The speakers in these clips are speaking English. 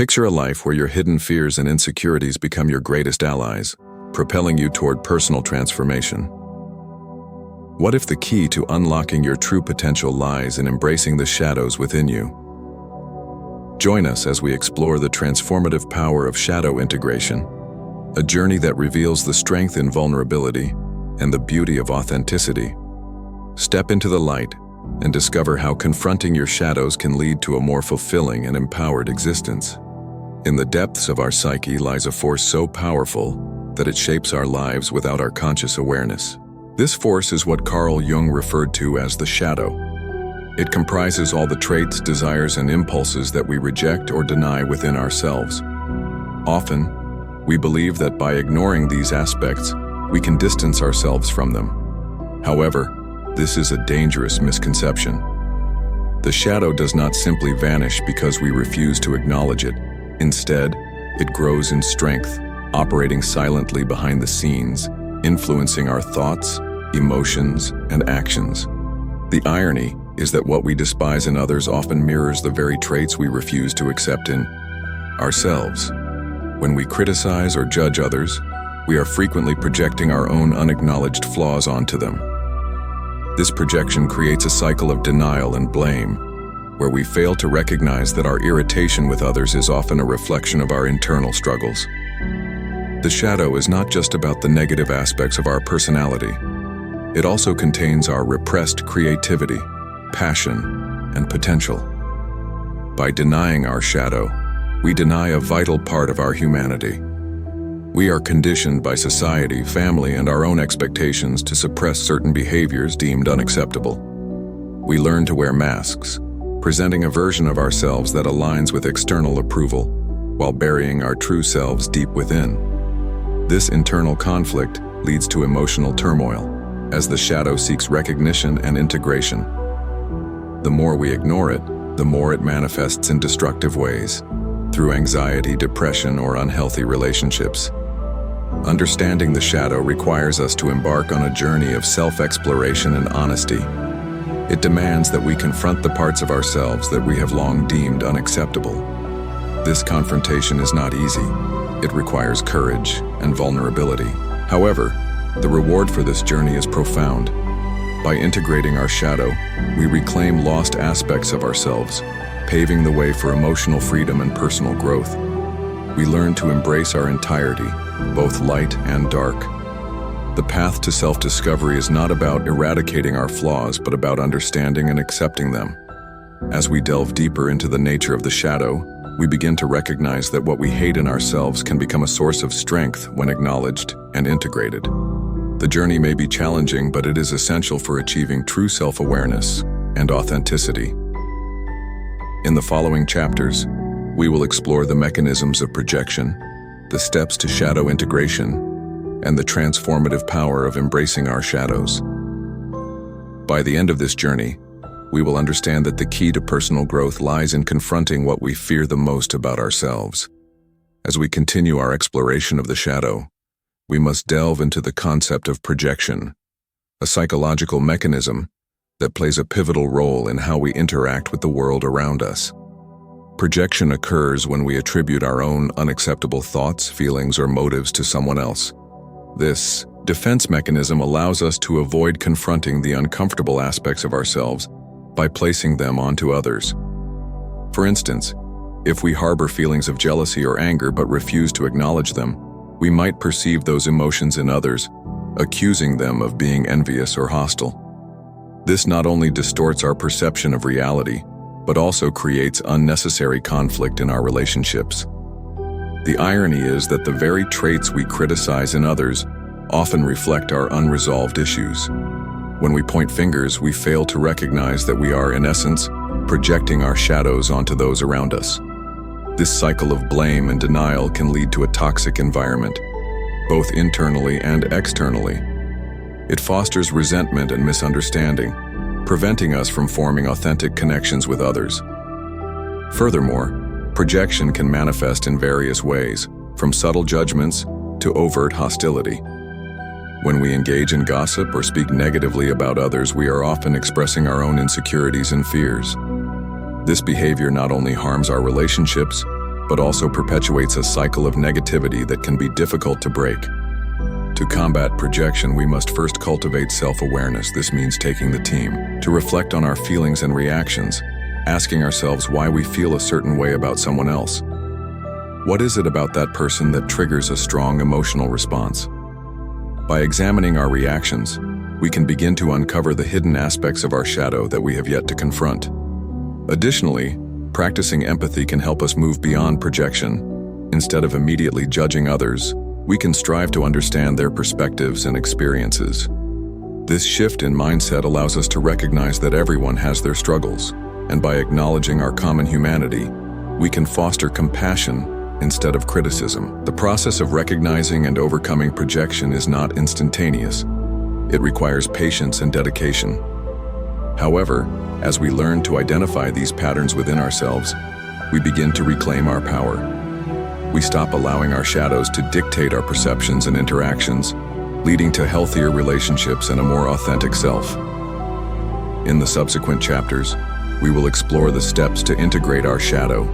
Picture a life where your hidden fears and insecurities become your greatest allies, propelling you toward personal transformation. What if the key to unlocking your true potential lies in embracing the shadows within you? Join us as we explore the transformative power of shadow integration, a journey that reveals the strength in vulnerability and the beauty of authenticity. Step into the light and discover how confronting your shadows can lead to a more fulfilling and empowered existence. In the depths of our psyche lies a force so powerful that it shapes our lives without our conscious awareness. This force is what Carl Jung referred to as the shadow. It comprises all the traits, desires, and impulses that we reject or deny within ourselves. Often, we believe that by ignoring these aspects, we can distance ourselves from them. However, this is a dangerous misconception. The shadow does not simply vanish because we refuse to acknowledge it. Instead, it grows in strength, operating silently behind the scenes, influencing our thoughts, emotions, and actions. The irony is that what we despise in others often mirrors the very traits we refuse to accept in ourselves. When we criticize or judge others, we are frequently projecting our own unacknowledged flaws onto them. This projection creates a cycle of denial and blame, where we fail to recognize that our irritation with others is often a reflection of our internal struggles. The shadow is not just about the negative aspects of our personality. It also contains our repressed creativity, passion, and potential. By denying our shadow, we deny a vital part of our humanity. We are conditioned by society, family, and our own expectations to suppress certain behaviors deemed unacceptable. We learn to wear masks, presenting a version of ourselves that aligns with external approval, while burying our true selves deep within. This internal conflict leads to emotional turmoil, as the shadow seeks recognition and integration. The more we ignore it, the more it manifests in destructive ways, through anxiety, depression, or unhealthy relationships. Understanding the shadow requires us to embark on a journey of self-exploration and honesty. It demands that we confront the parts of ourselves that we have long deemed unacceptable. This confrontation is not easy. It requires courage and vulnerability. However, the reward for this journey is profound. By integrating our shadow, we reclaim lost aspects of ourselves, paving the way for emotional freedom and personal growth. We learn to embrace our entirety, both light and dark. The path to self-discovery is not about eradicating our flaws, but about understanding and accepting them. As we delve deeper into the nature of the shadow, we begin to recognize that what we hate in ourselves can become a source of strength when acknowledged and integrated. The journey may be challenging, but it is essential for achieving true self-awareness and authenticity. In the following chapters, we will explore the mechanisms of projection, the steps to shadow integration, and the transformative power of embracing our shadows. By the end of this journey, we will understand that the key to personal growth lies in confronting what we fear the most about ourselves. As we continue our exploration of the shadow, we must delve into the concept of projection, a psychological mechanism that plays a pivotal role in how we interact with the world around us. Projection occurs when we attribute our own unacceptable thoughts, feelings, or motives to someone else. This defense mechanism allows us to avoid confronting the uncomfortable aspects of ourselves by placing them onto others. For instance, if we harbor feelings of jealousy or anger but refuse to acknowledge them, we might perceive those emotions in others, accusing them of being envious or hostile. This not only distorts our perception of reality, but also creates unnecessary conflict in our relationships. The irony is that the very traits we criticize in others often reflect our unresolved issues. When we point fingers, we fail to recognize that we are, in essence, projecting our shadows onto those around us. This cycle of blame and denial can lead to a toxic environment, both internally and externally. It fosters resentment and misunderstanding, preventing us from forming authentic connections with others. Furthermore, projection can manifest in various ways, from subtle judgments to overt hostility. When we engage in gossip or speak negatively about others, we are often expressing our own insecurities and fears. This behavior not only harms our relationships, but also perpetuates a cycle of negativity that can be difficult to break. To combat projection, we must first cultivate self-awareness. This means taking the time to reflect on our feelings and reactions, asking ourselves why we feel a certain way about someone else. What is it about that person that triggers a strong emotional response? By examining our reactions, we can begin to uncover the hidden aspects of our shadow that we have yet to confront. Additionally, practicing empathy can help us move beyond projection. Instead of immediately judging others, we can strive to understand their perspectives and experiences. This shift in mindset allows us to recognize that everyone has their struggles, and by acknowledging our common humanity, we can foster compassion instead of criticism. The process of recognizing and overcoming projection is not instantaneous. It requires patience and dedication. However, as we learn to identify these patterns within ourselves, we begin to reclaim our power. We stop allowing our shadows to dictate our perceptions and interactions, leading to healthier relationships and a more authentic self. In the subsequent chapters, we will explore the steps to integrate our shadow,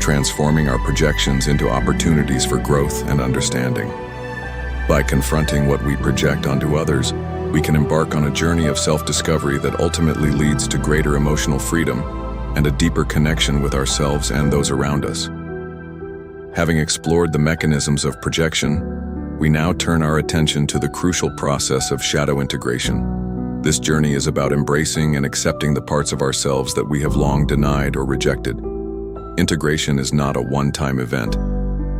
transforming our projections into opportunities for growth and understanding. By confronting what we project onto others, we can embark on a journey of self-discovery that ultimately leads to greater emotional freedom and a deeper connection with ourselves and those around us. Having explored the mechanisms of projection, we now turn our attention to the crucial process of shadow integration. This journey is about embracing and accepting the parts of ourselves that we have long denied or rejected. Integration is not a one-time event.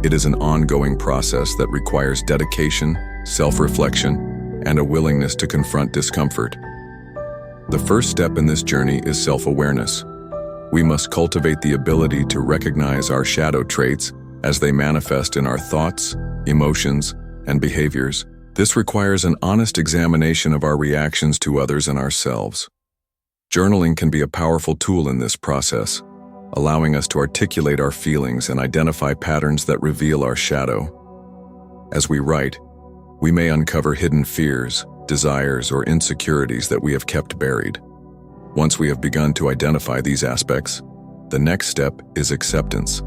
It is an ongoing process that requires dedication, self-reflection, and a willingness to confront discomfort. The first step in this journey is self-awareness. We must cultivate the ability to recognize our shadow traits as they manifest in our thoughts, emotions, and behaviors. This requires an honest examination of our reactions to others and ourselves. Journaling can be a powerful tool in this process, allowing us to articulate our feelings and identify patterns that reveal our shadow. As we write, we may uncover hidden fears, desires, or insecurities that we have kept buried. Once we have begun to identify these aspects, the next step is acceptance.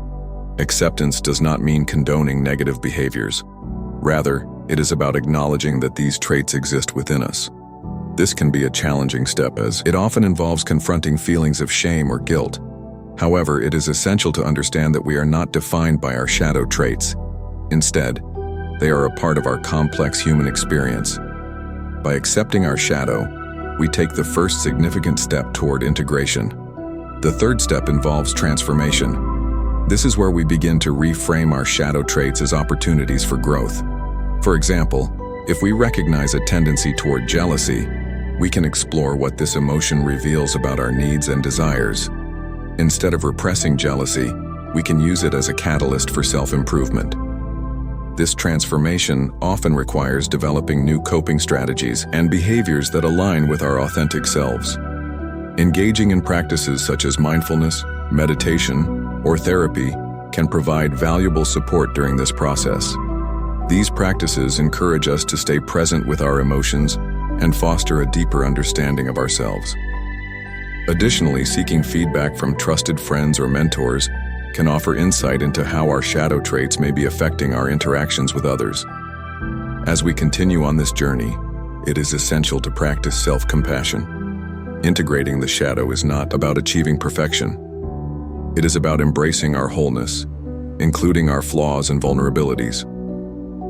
Acceptance does not mean condoning negative behaviors. Rather, it is about acknowledging that these traits exist within us. This can be a challenging step as it often involves confronting feelings of shame or guilt. However, it is essential to understand that we are not defined by our shadow traits. Instead, they are a part of our complex human experience. By accepting our shadow, we take the first significant step toward integration. The third step involves transformation. This is where we begin to reframe our shadow traits as opportunities for growth. For example, if we recognize a tendency toward jealousy, we can explore what this emotion reveals about our needs and desires. Instead of repressing jealousy, we can use it as a catalyst for self-improvement. This transformation often requires developing new coping strategies and behaviors that align with our authentic selves. Engaging in practices such as mindfulness, meditation, or therapy can provide valuable support during this process. These practices encourage us to stay present with our emotions and foster a deeper understanding of ourselves. Additionally, seeking feedback from trusted friends or mentors can offer insight into how our shadow traits may be affecting our interactions with others. As we continue on this journey, it is essential to practice self-compassion. Integrating the shadow is not about achieving perfection. It is about embracing our wholeness, including our flaws and vulnerabilities.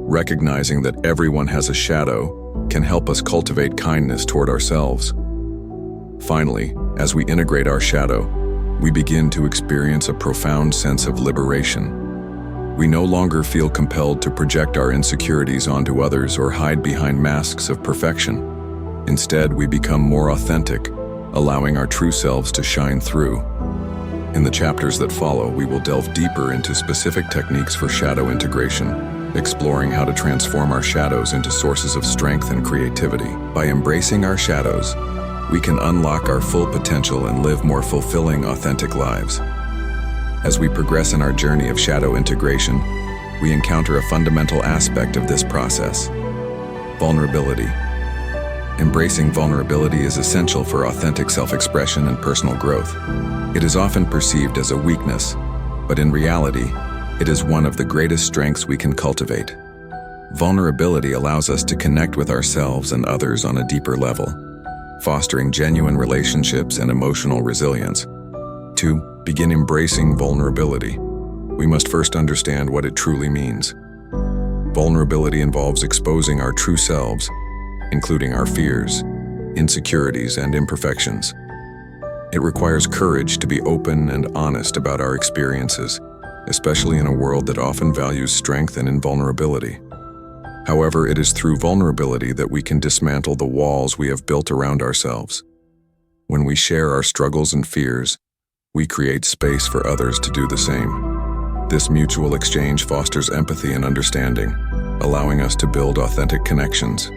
Recognizing that everyone has a shadow can help us cultivate kindness toward ourselves. Finally, as we integrate our shadow, we begin to experience a profound sense of liberation. We no longer feel compelled to project our insecurities onto others or hide behind masks of perfection. Instead, we become more authentic, allowing our true selves to shine through. In the chapters that follow, we will delve deeper into specific techniques for shadow integration, exploring how to transform our shadows into sources of strength and creativity. By embracing our shadows, we can unlock our full potential and live more fulfilling, authentic lives. As we progress in our journey of shadow integration, we encounter a fundamental aspect of this process: vulnerability. Embracing vulnerability is essential for authentic self-expression and personal growth. It is often perceived as a weakness, but in reality, It is one of the greatest strengths we can cultivate. Vulnerability allows us to connect with ourselves and others on a deeper level, fostering genuine relationships and emotional resilience. 2. Begin embracing vulnerability. We must first understand what it truly means. Vulnerability involves exposing our true selves, including our fears, insecurities, and imperfections. It requires courage to be open and honest about our experiences, especially in a world that often values strength and invulnerability. However, it is through vulnerability that we can dismantle the walls we have built around ourselves. When we share our struggles and fears, we create space for others to do the same. This mutual exchange fosters empathy and understanding, allowing us to build authentic connections.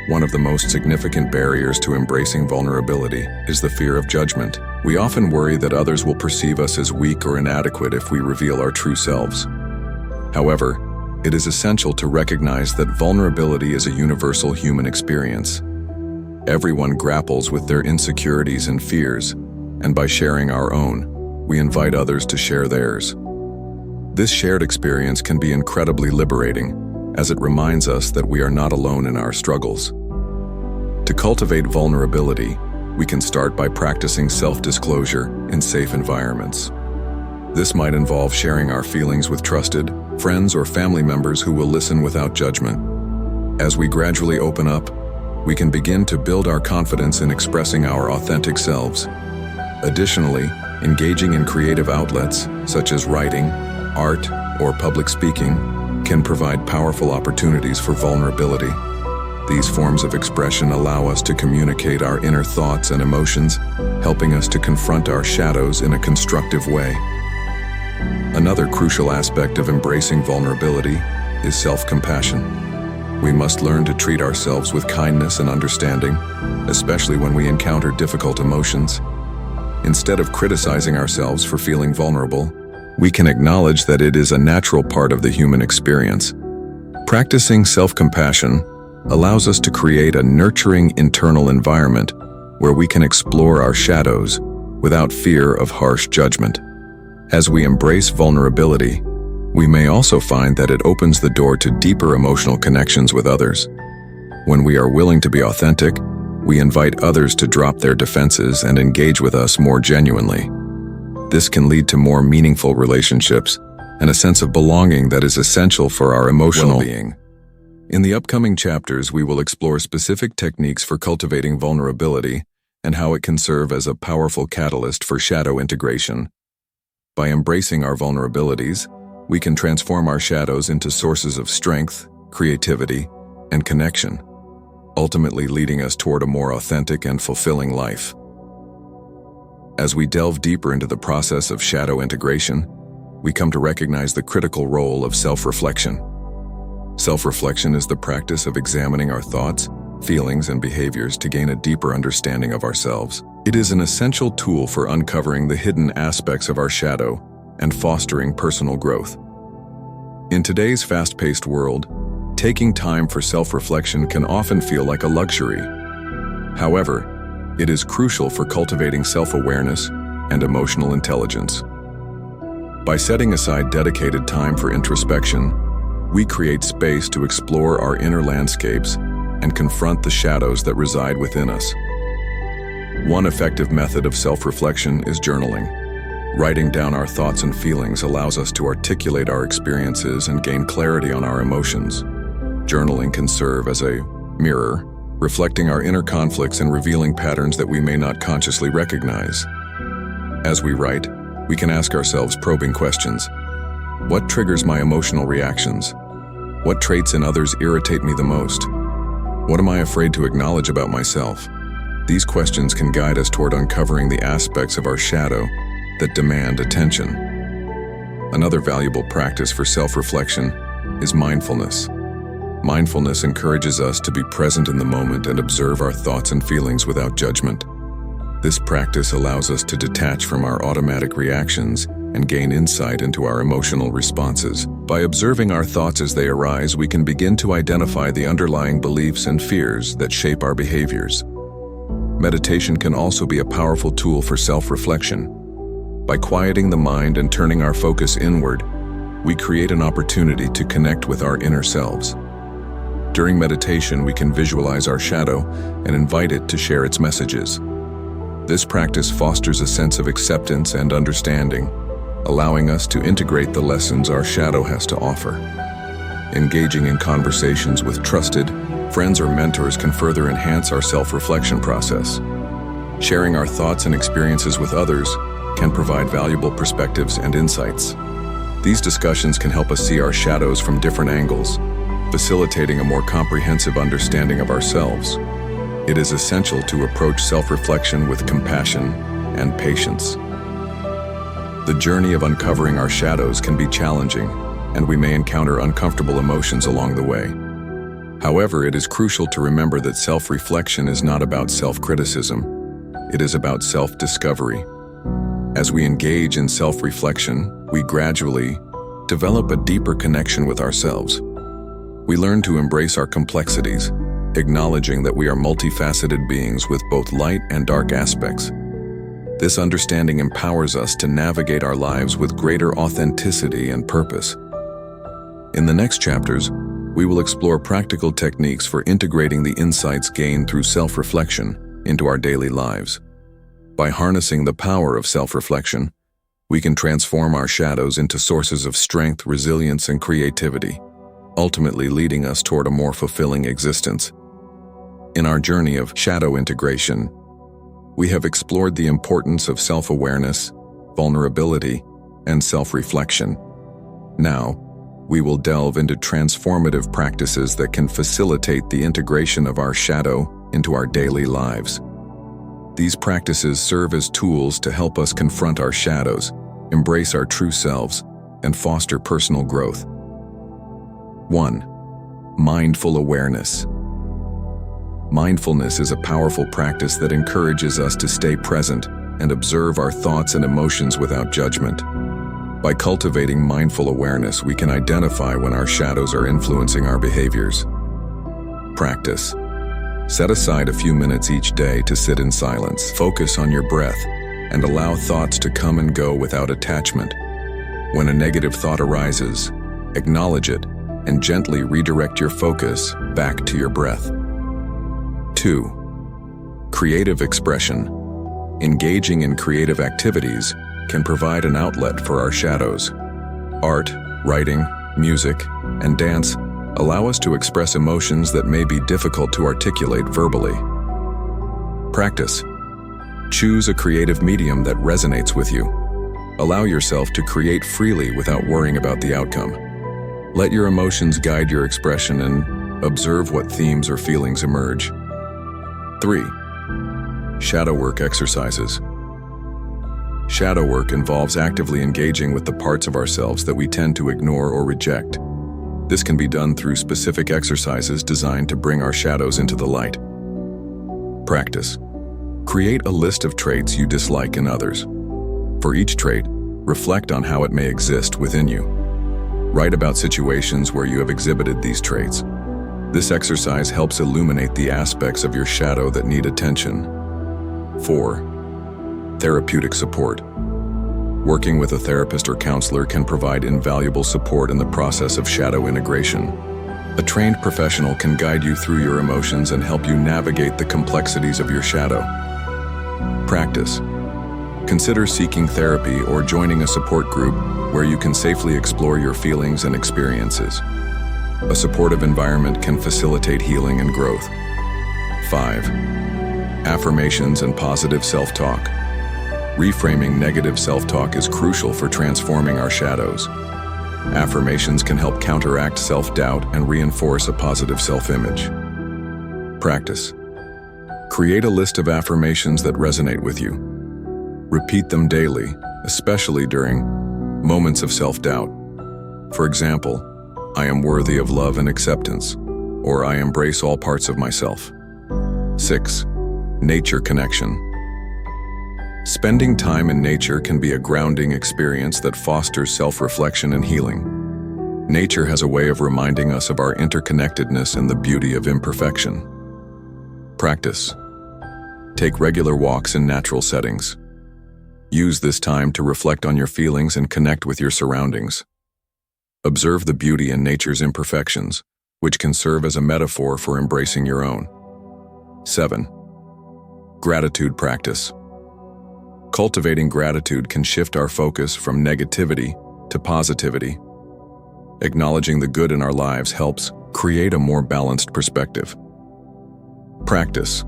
One of the most significant barriers to embracing vulnerability is the fear of judgment. We often worry that others will perceive us as weak or inadequate if we reveal our true selves. However, it is essential to recognize that vulnerability is a universal human experience. Everyone grapples with their insecurities and fears, and by sharing our own, we invite others to share theirs. This shared experience can be incredibly liberating, as it reminds us that we are not alone in our struggles. To cultivate vulnerability, we can start by practicing self-disclosure in safe environments. This might involve sharing our feelings with trusted friends or family members who will listen without judgment. As we gradually open up, we can begin to build our confidence in expressing our authentic selves. Additionally, engaging in creative outlets, such as writing, art, or public speaking, can provide powerful opportunities for vulnerability. These forms of expression allow us to communicate our inner thoughts and emotions, helping us to confront our shadows in a constructive way. Another crucial aspect of embracing vulnerability is self-compassion. We must learn to treat ourselves with kindness and understanding, especially when we encounter difficult emotions. Instead of criticizing ourselves for feeling vulnerable, we can acknowledge that it is a natural part of the human experience. Practicing self-compassion allows us to create a nurturing internal environment where we can explore our shadows without fear of harsh judgment. As we embrace vulnerability, we may also find that it opens the door to deeper emotional connections with others. When we are willing to be authentic, we invite others to drop their defenses and engage with us more genuinely. This can lead to more meaningful relationships and a sense of belonging that is essential for our emotional well-being. In the upcoming chapters, we will explore specific techniques for cultivating vulnerability and how it can serve as a powerful catalyst for shadow integration. By embracing our vulnerabilities, we can transform our shadows into sources of strength, creativity, and connection, ultimately leading us toward a more authentic and fulfilling life. As we delve deeper into the process of shadow integration, we come to recognize the critical role of self-reflection. Self-reflection is the practice of examining our thoughts, feelings, and behaviors to gain a deeper understanding of ourselves. It is an essential tool for uncovering the hidden aspects of our shadow and fostering personal growth. In today's fast-paced world, taking time for self-reflection can often feel like a luxury. However, it is crucial for cultivating self-awareness and emotional intelligence. By setting aside dedicated time for introspection, we create space to explore our inner landscapes and confront the shadows that reside within us. One effective method of self-reflection is journaling. Writing down our thoughts and feelings allows us to articulate our experiences and gain clarity on our emotions. Journaling can serve as a mirror, reflecting our inner conflicts and revealing patterns that we may not consciously recognize. As we write, we can ask ourselves probing questions. What triggers my emotional reactions? What traits in others irritate me the most? What am I afraid to acknowledge about myself? These questions can guide us toward uncovering the aspects of our shadow that demand attention. Another valuable practice for self-reflection is mindfulness. Mindfulness encourages us to be present in the moment and observe our thoughts and feelings without judgment. This practice allows us to detach from our automatic reactions and gain insight into our emotional responses. By observing our thoughts as they arise, we can begin to identify the underlying beliefs and fears that shape our behaviors. Meditation can also be a powerful tool for self-reflection. By quieting the mind and turning our focus inward, we create an opportunity to connect with our inner selves. During meditation, we can visualize our shadow and invite it to share its messages. This practice fosters a sense of acceptance and understanding, allowing us to integrate the lessons our shadow has to offer. Engaging in conversations with trusted friends or mentors can further enhance our self-reflection process. Sharing our thoughts and experiences with others can provide valuable perspectives and insights. These discussions can help us see our shadows from different angles, facilitating a more comprehensive understanding of ourselves. It is essential to approach self-reflection with compassion and patience. The journey of uncovering our shadows can be challenging, and we may encounter uncomfortable emotions along the way. However, it is crucial to remember that self-reflection is not about self-criticism. It is about self-discovery. As we engage in self-reflection, we gradually develop a deeper connection with ourselves. We learn to embrace our complexities, acknowledging that we are multifaceted beings with both light and dark aspects. This understanding empowers us to navigate our lives with greater authenticity and purpose. In the next chapters, we will explore practical techniques for integrating the insights gained through self-reflection into our daily lives. By harnessing the power of self-reflection, we can transform our shadows into sources of strength, resilience, and creativity, ultimately leading us toward a more fulfilling existence. In our journey of shadow integration, we have explored the importance of self-awareness, vulnerability, and self-reflection. Now, we will delve into transformative practices that can facilitate the integration of our shadow into our daily lives. These practices serve as tools to help us confront our shadows, embrace our true selves, and foster personal growth. 1. Mindful awareness. Mindfulness is a powerful practice that encourages us to stay present and observe our thoughts and emotions without judgment. By cultivating mindful awareness, we can identify when our shadows are influencing our behaviors. Practice. Set aside a few minutes each day to sit in silence. Focus on your breath and allow thoughts to come and go without attachment. When a negative thought arises, acknowledge it and gently redirect your focus back to your breath. 2. Creative expression. Engaging in creative activities can provide an outlet for our shadows. Art, writing, music, and dance allow us to express emotions that may be difficult to articulate verbally. Practice. Choose a creative medium that resonates with you. Allow yourself to create freely without worrying about the outcome. Let your emotions guide your expression and observe what themes or feelings emerge. 3. Shadow work exercises. Shadow work involves actively engaging with the parts of ourselves that we tend to ignore or reject. This can be done through specific exercises designed to bring our shadows into the light. Practice. Create a list of traits you dislike in others. For each trait, reflect on how it may exist within you. Write about situations where you have exhibited these traits. This exercise helps illuminate the aspects of your shadow that need attention. 4. Therapeutic support. Working with a therapist or counselor can provide invaluable support in the process of shadow integration. A trained professional can guide you through your emotions and help you navigate the complexities of your shadow. Practice. Consider seeking therapy or joining a support group where you can safely explore your feelings and experiences. A supportive environment can facilitate healing and growth. 5. Affirmations and positive self-talk. Reframing negative self-talk is crucial for transforming our shadows. Affirmations can help counteract self-doubt and reinforce a positive self-image. Practice. Create a list of affirmations that resonate with you. Repeat them daily, especially during moments of self-doubt. For example, I am worthy of love and acceptance, or I embrace all parts of myself. 6. Nature connection. Spending time in nature can be a grounding experience that fosters self-reflection and healing. Nature has a way of reminding us of our interconnectedness and the beauty of imperfection. Practice. Take regular walks in natural settings. Use this time to reflect on your feelings and connect with your surroundings. Observe the beauty in nature's imperfections, which can serve as a metaphor for embracing your own. 7. Gratitude practice. Cultivating gratitude can shift our focus from negativity to positivity. Acknowledging the good in our lives helps create a more balanced perspective. Practice.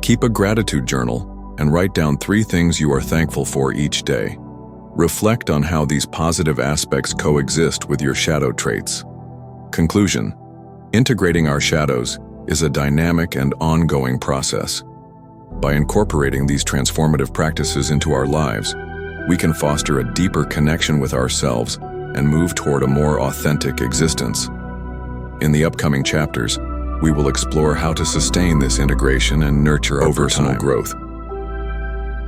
Keep a gratitude journal and write down 3 things you are thankful for each day. Reflect on how these positive aspects coexist with your shadow traits. Conclusion. Integrating our shadows is a dynamic and ongoing process. By incorporating these transformative practices into our lives, we can foster a deeper connection with ourselves and move toward a more authentic existence. In the upcoming chapters, we will explore how to sustain this integration and nurture our personal growth.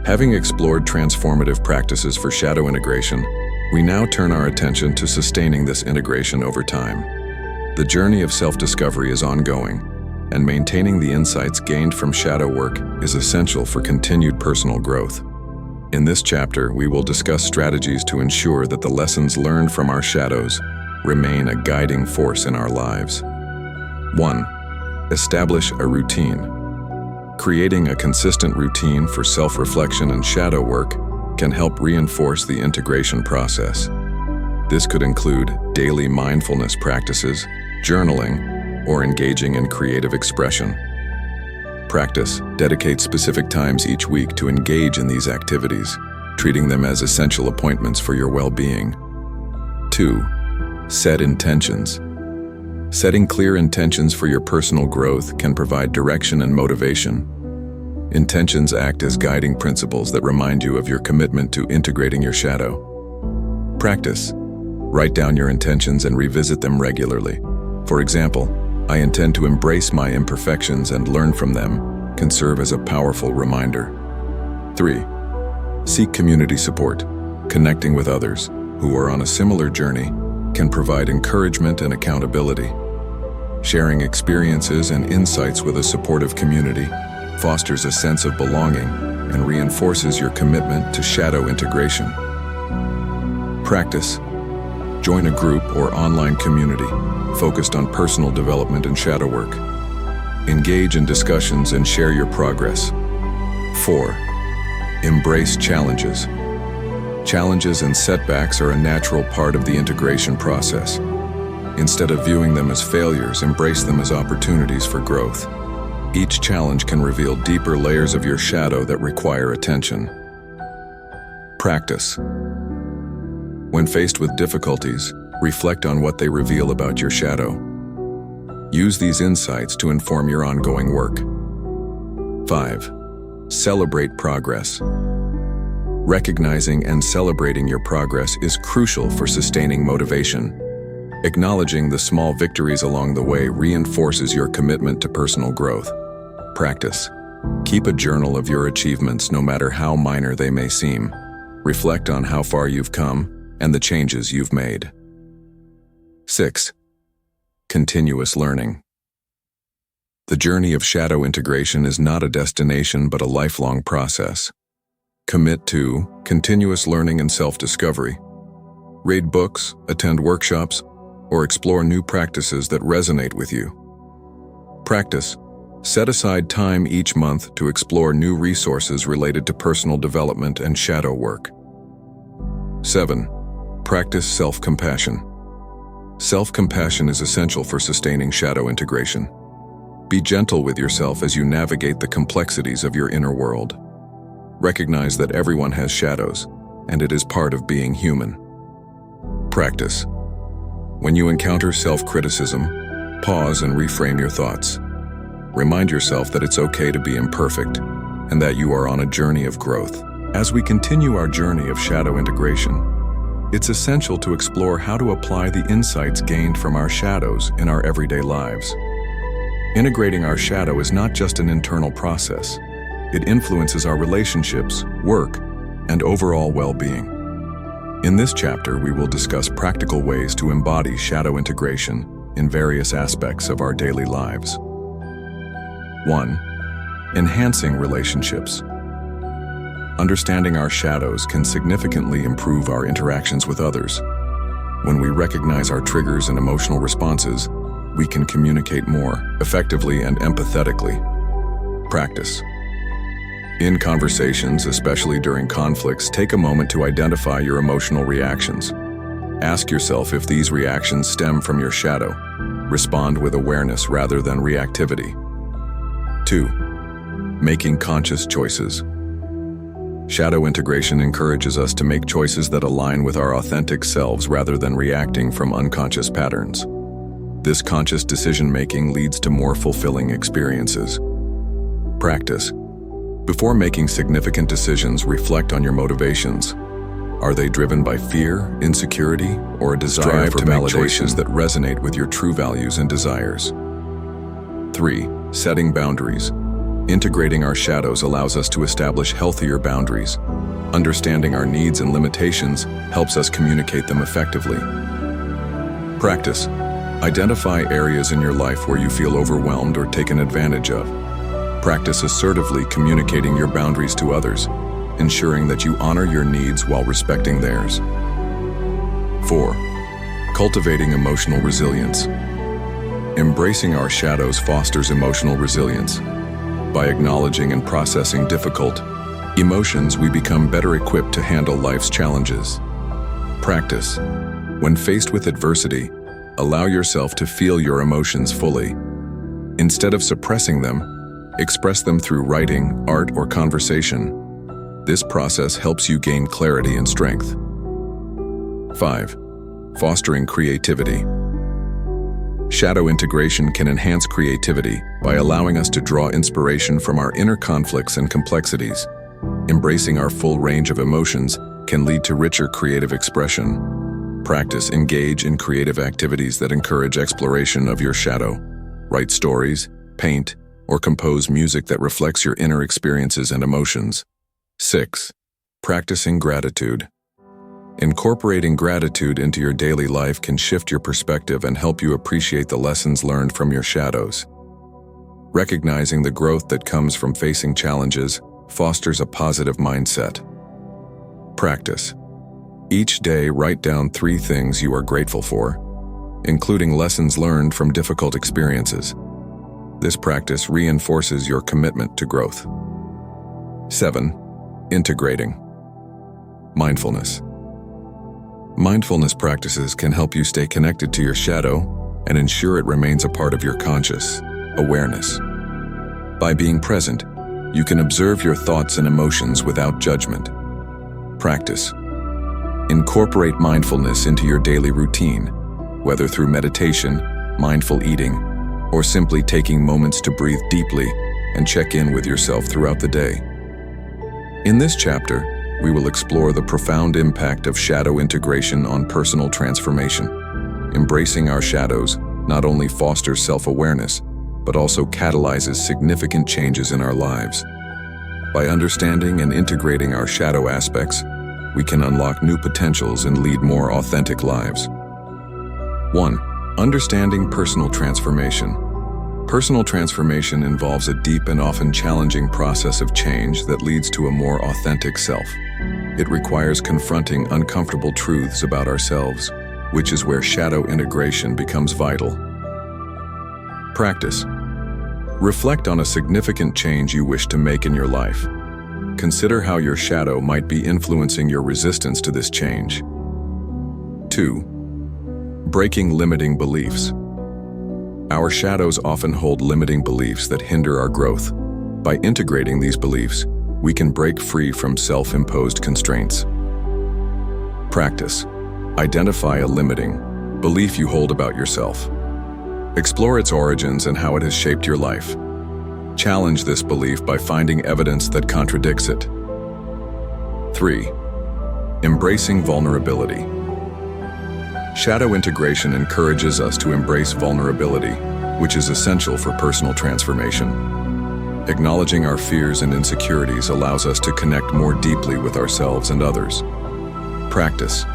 Having explored transformative practices for shadow integration, we now turn our attention to sustaining this integration over time. The journey of self-discovery is ongoing, and maintaining the insights gained from shadow work is essential for continued personal growth. In this chapter, we will discuss strategies to ensure that the lessons learned from our shadows remain a guiding force in our lives. 1. Establish a routine. Creating a consistent routine for self-reflection and shadow work can help reinforce the integration process. This could include daily mindfulness practices, journaling, or engaging in creative expression. Practice. Dedicate specific times each week to engage in these activities, treating them as essential appointments for your well-being. 2. Set intentions. Setting clear intentions for your personal growth can provide direction and motivation. Intentions act as guiding principles that remind you of your commitment to integrating your shadow. Practice. Write down your intentions and revisit them regularly. For example, "I intend to embrace my imperfections and learn from them," can serve as a powerful reminder. 3. Seek community support. Connecting with others who are on a similar journey can provide encouragement and accountability. Sharing experiences and insights with a supportive community fosters a sense of belonging and reinforces your commitment to shadow integration. Practice. Join a group or online community focused on personal development and shadow work. Engage in discussions and share your progress. 4. Embrace challenges. Challenges and setbacks are a natural part of the integration process. Instead of viewing them as failures, embrace them as opportunities for growth. Each challenge can reveal deeper layers of your shadow that require attention. Practice. When faced with difficulties, reflect on what they reveal about your shadow. Use these insights to inform your ongoing work. 5. Celebrate progress. Recognizing and celebrating your progress is crucial for sustaining motivation. Acknowledging the small victories along the way reinforces your commitment to personal growth. Practice. Keep a journal of your achievements, no matter how minor they may seem. Reflect on how far you've come and the changes you've made. 6. Continuous learning. The journey of shadow integration is not a destination but a lifelong process. Commit to continuous learning and self-discovery. Read books, attend workshops, or explore new practices that resonate with you. Practice. Set aside time each month to explore new resources related to personal development and shadow work. 7. Practice self-compassion. Self-compassion is essential for sustaining shadow integration. Be gentle with yourself as you navigate the complexities of your inner world. Recognize that everyone has shadows, and it is part of being human. Practice. When you encounter self-criticism, pause and reframe your thoughts. Remind yourself that it's okay to be imperfect, and that you are on a journey of growth. As we continue our journey of shadow integration, it's essential to explore how to apply the insights gained from our shadows in our everyday lives. Integrating our shadow is not just an internal process. It influences our relationships, work, and overall well-being. In this chapter, we will discuss practical ways to embody shadow integration in various aspects of our daily lives. 1. Enhancing relationships. Understanding our shadows can significantly improve our interactions with others. When we recognize our triggers and emotional responses, we can communicate more effectively and empathetically. Practice. In conversations, especially during conflicts, take a moment to identify your emotional reactions. Ask yourself if these reactions stem from your shadow. Respond with awareness rather than reactivity. 2. Making conscious choices. Shadow integration encourages us to make choices that align with our authentic selves rather than reacting from unconscious patterns. This conscious decision-making leads to more fulfilling experiences. Practice. Before making significant decisions, reflect on your motivations. Are they driven by fear, insecurity, or a desire to make choices that resonate with your true values and desires? 3. Setting boundaries. Integrating our shadows allows us to establish healthier boundaries. Understanding our needs and limitations helps us communicate them effectively. Practice. Identify areas in your life where you feel overwhelmed or taken advantage of. Practice assertively communicating your boundaries to others, ensuring that you honor your needs while respecting theirs. 4. Cultivating emotional resilience. Embracing our shadows fosters emotional resilience. By acknowledging and processing difficult emotions, we become better equipped to handle life's challenges. Practice. When faced with adversity, allow yourself to feel your emotions fully. Instead of suppressing them, express them through writing, art, or conversation. This process helps you gain clarity and strength. 5. Fostering creativity. Shadow integration can enhance creativity by allowing us to draw inspiration from our inner conflicts and complexities. Embracing our full range of emotions can lead to richer creative expression. Practice. Engage in creative activities that encourage exploration of your shadow. Write stories, paint, or compose music that reflects your inner experiences and emotions. 6. Practicing gratitude. Incorporating gratitude into your daily life can shift your perspective and help you appreciate the lessons learned from your shadows. Recognizing the growth that comes from facing challenges fosters a positive mindset. Practice. Each day, write down 3 things you are grateful for, including lessons learned from difficult experiences. This practice reinforces your commitment to growth. 7. Integrating. Mindfulness. Mindfulness practices can help you stay connected to your shadow and ensure it remains a part of your conscious awareness. By being present, you can observe your thoughts and emotions without judgment. Practice. Incorporate mindfulness into your daily routine, whether through meditation, mindful eating, or simply taking moments to breathe deeply and check in with yourself throughout the day. In this chapter, we will explore the profound impact of shadow integration on personal transformation. Embracing our shadows not only fosters self-awareness, but also catalyzes significant changes in our lives. By understanding and integrating our shadow aspects, we can unlock new potentials and lead more authentic lives. 1. Understanding personal transformation. Personal transformation involves a deep and often challenging process of change that leads to a more authentic self. It requires confronting uncomfortable truths about ourselves, which is where shadow integration becomes vital. Practice. Reflect on a significant change you wish to make in your life. Consider how your shadow might be influencing your resistance to this change. 2. Breaking limiting beliefs. Our shadows often hold limiting beliefs that hinder our growth. By integrating these beliefs, we can break free from self-imposed constraints. Practice. Identify a limiting belief you hold about yourself. Explore its origins and how it has shaped your life. Challenge this belief by finding evidence that contradicts it. 3. Embracing vulnerability. Shadow integration encourages us to embrace vulnerability, which is essential for personal transformation. Acknowledging our fears and insecurities allows us to connect more deeply with ourselves and others. Practice.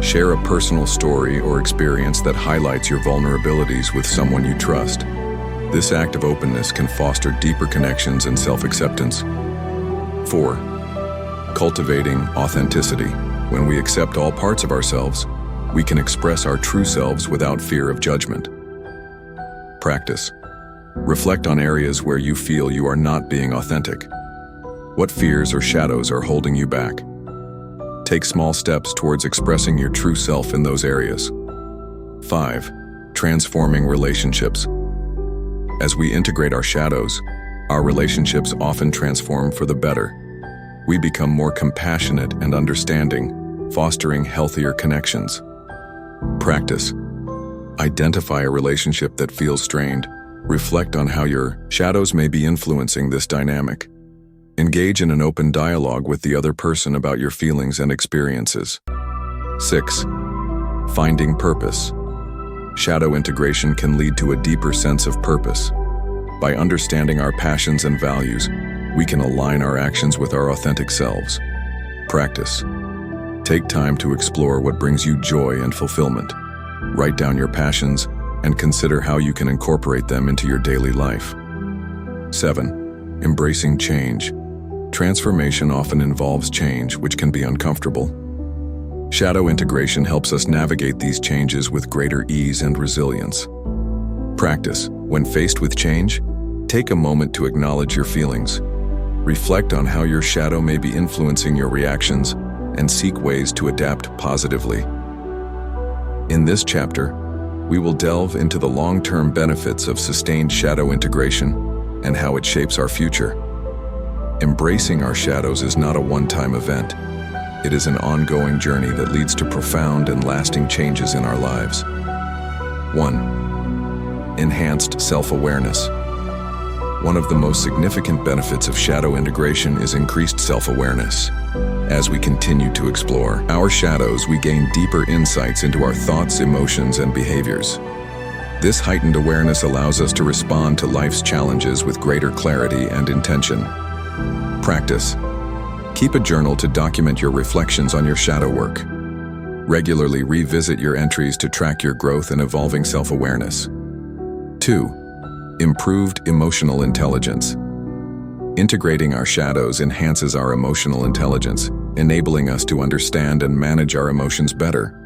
Share a personal story or experience that highlights your vulnerabilities with someone you trust. This act of openness can foster deeper connections and self-acceptance. 4. Cultivating authenticity. When we accept all parts of ourselves, we can express our true selves without fear of judgment. Practice. Reflect on areas where you feel you are not being authentic. What fears or shadows are holding you back? Take small steps towards expressing your true self in those areas. 5. Transforming relationships. As we integrate our shadows, our relationships often transform for the better. We become more compassionate and understanding, fostering healthier connections. Practice. Identify a relationship that feels strained. Reflect on how your shadows may be influencing this dynamic. Engage in an open dialogue with the other person about your feelings and experiences. 6. Finding purpose. Shadow integration can lead to a deeper sense of purpose. By understanding our passions and values, we can align our actions with our authentic selves. Practice. Take time to explore what brings you joy and fulfillment. Write down your passions and consider how you can incorporate them into your daily life. 7. Embracing change. Transformation often involves change, which can be uncomfortable. Shadow integration helps us navigate these changes with greater ease and resilience. Practice. When faced with change, take a moment to acknowledge your feelings. Reflect on how your shadow may be influencing your reactions and seek ways to adapt positively. In this chapter, we will delve into the long-term benefits of sustained shadow integration and how it shapes our future. Embracing our shadows is not a one-time event. It is an ongoing journey that leads to profound and lasting changes in our lives. 1. Enhanced self-awareness. One of the most significant benefits of shadow integration is increased self-awareness. As we continue to explore our shadows, we gain deeper insights into our thoughts, emotions, and behaviors. This heightened awareness allows us to respond to life's challenges with greater clarity and intention. Practice. Keep a journal to document your reflections on your shadow work. Regularly revisit your entries to track your growth and evolving self-awareness. 2. Improved emotional intelligence. Integrating our shadows enhances our emotional intelligence, enabling us to understand and manage our emotions better.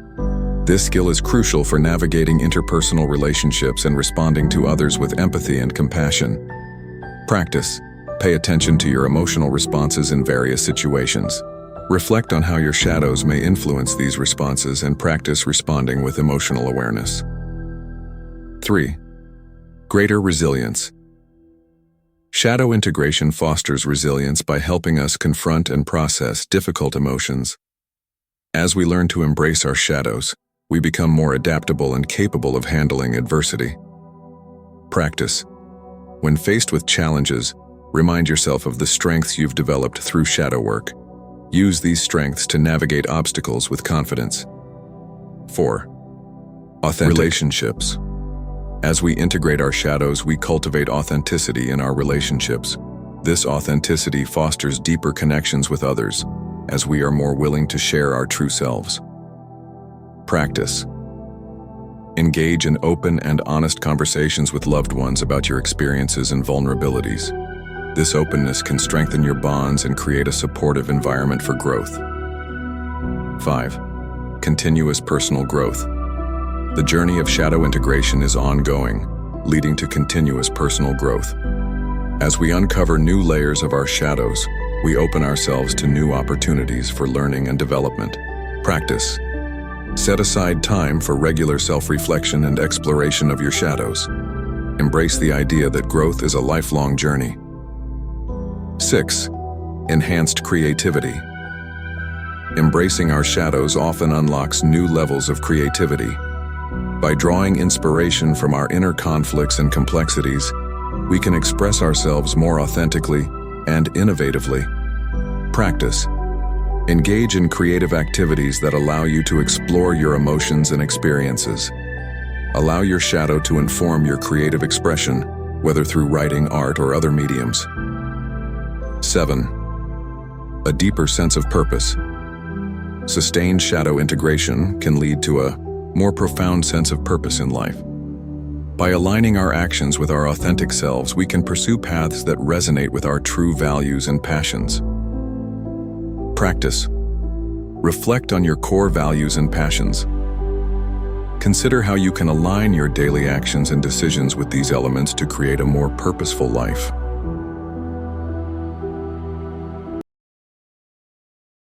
This skill is crucial for navigating interpersonal relationships and responding to others with empathy and compassion. Practice. Pay attention to your emotional responses in various situations. Reflect on how your shadows may influence these responses and practice responding with emotional awareness. 3. Greater resilience. Shadow integration fosters resilience by helping us confront and process difficult emotions. As we learn to embrace our shadows, we become more adaptable and capable of handling adversity. Practice. When faced with challenges, remind yourself of the strengths you've developed through shadow work. Use these strengths to navigate obstacles with confidence. 4. Authentic relationships. As we integrate our shadows, we cultivate authenticity in our relationships. This authenticity fosters deeper connections with others, as we are more willing to share our true selves. Practice. Engage in open and honest conversations with loved ones about your experiences and vulnerabilities. This openness can strengthen your bonds and create a supportive environment for growth. 5. Continuous personal growth. The journey of shadow integration is ongoing, leading to continuous personal growth. As we uncover new layers of our shadows, we open ourselves to new opportunities for learning and development. Practice. Set aside time for regular self-reflection and exploration of your shadows. Embrace the idea that growth is a lifelong journey. 6. Enhanced creativity. Embracing our shadows often unlocks new levels of creativity. By drawing inspiration from our inner conflicts and complexities, we can express ourselves more authentically and innovatively. Practice. Engage in creative activities that allow you to explore your emotions and experiences. Allow your shadow to inform your creative expression, whether through writing, art, or other mediums. 7. A deeper sense of purpose. Sustained shadow integration can lead to a more profound sense of purpose in life. By aligning our actions with our authentic selves, we can pursue paths that resonate with our true values and passions. Practice. Reflect on your core values and passions. Consider how you can align your daily actions and decisions with these elements to create a more purposeful life.